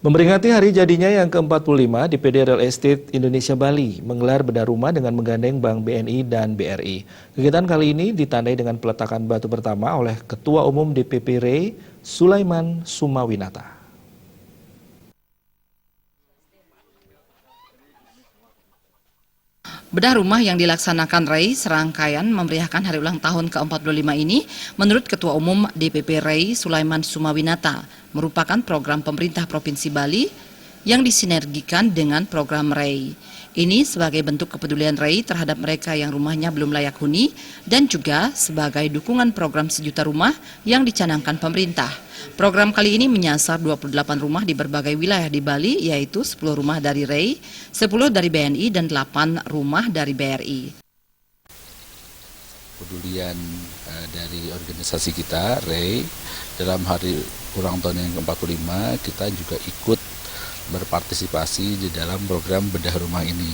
Memperingati hari jadinya yang ke-45, DPD Real Estate Indonesia Bali menggelar bedah rumah dengan menggandeng Bank BNI dan BRI. Kegiatan kali ini ditandai dengan peletakan batu pertama oleh Ketua Umum DPP REI, Sulaiman Sumawinata. Bedah rumah yang dilaksanakan REI serangkaian memeriahkan hari ulang tahun ke-45 ini, menurut Ketua Umum DPP REI Sulaiman Sumawinata, merupakan program pemerintah Provinsi Bali yang disinergikan dengan program REI. Ini sebagai bentuk kepedulian REI terhadap mereka yang rumahnya belum layak huni dan juga sebagai dukungan program sejuta rumah yang dicanangkan pemerintah. Program kali ini menyasar 28 rumah di berbagai wilayah di Bali, yaitu 10 rumah dari REI, 10 dari BNI, dan 8 rumah dari BRI. Kepedulian dari organisasi kita, REI, dalam hari ulang tahun yang ke-45, kita juga ikut berpartisipasi di dalam program bedah rumah ini.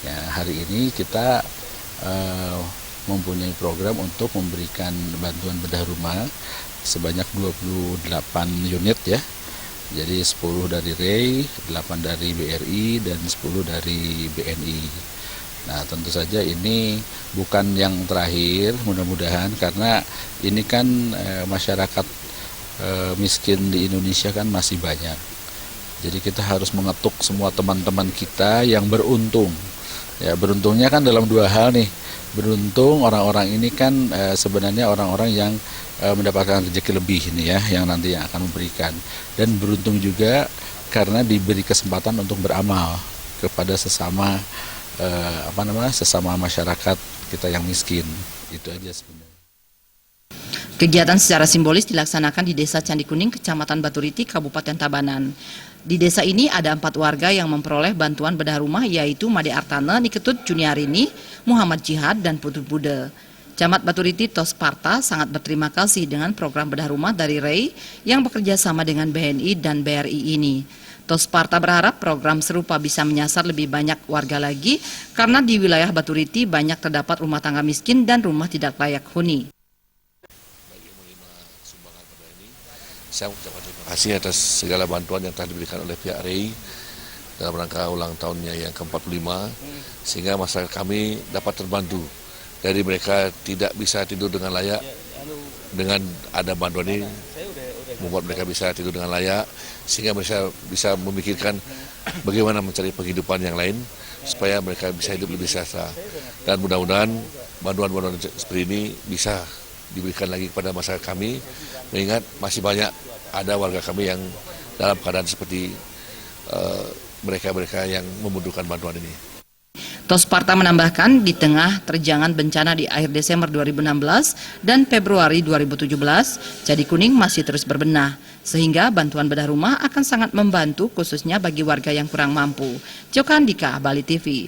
Ya, hari ini kita mempunyai program untuk memberikan bantuan bedah rumah sebanyak 28 unit ya. Jadi 10 dari REI, 8 dari BRI, dan 10 dari BNI. Nah, tentu saja ini bukan yang terakhir, mudah-mudahan, karena ini kan masyarakat miskin di Indonesia kan masih banyak. Jadi kita harus mengetuk semua teman-teman kita yang beruntung. Ya, beruntungnya kan dalam dua hal nih. Beruntung orang-orang ini kan sebenarnya orang-orang yang mendapatkan rezeki lebih ini ya, yang nanti yang akan memberikan. Dan beruntung juga karena diberi kesempatan untuk beramal kepada sesama sesama masyarakat kita yang miskin. Itu aja sebenarnya. Kegiatan secara simbolis dilaksanakan di Desa Candi Kuning, Kecamatan Baturiti, Kabupaten Tabanan. Di desa ini ada 4 warga yang memperoleh bantuan bedah rumah, yaitu Made Artana, Niketut Juniarini, Muhammad Jihad, dan Putu Bude. Camat Baturiti Tosparta sangat berterima kasih dengan program bedah rumah dari REI yang bekerja sama dengan BNI dan BRI ini. Tosparta berharap program serupa bisa menyasar lebih banyak warga lagi, karena di wilayah Baturiti banyak terdapat rumah tangga miskin dan rumah tidak layak huni. Saya mengucapkan terima kasih atas segala bantuan yang telah diberikan oleh pihak REI dalam rangka ulang tahunnya yang ke-45, sehingga masyarakat kami dapat terbantu. Dari mereka tidak bisa tidur dengan layak, dengan ada bantuan ini membuat mereka bisa tidur dengan layak, sehingga mereka bisa memikirkan bagaimana mencari penghidupan yang lain supaya mereka bisa hidup lebih sejahtera. Dan mudah-mudahan bantuan-bantuan seperti ini bisa diberikan lagi kepada masyarakat kami, mengingat masih banyak ada warga kami yang dalam keadaan seperti mereka-mereka yang membutuhkan bantuan ini. Tosparta menambahkan, di tengah terjangan bencana di akhir Desember 2016 dan Februari 2017, Candi Kuning masih terus berbenah, sehingga bantuan bedah rumah akan sangat membantu khususnya bagi warga yang kurang mampu. Joko Andika, Bali TV.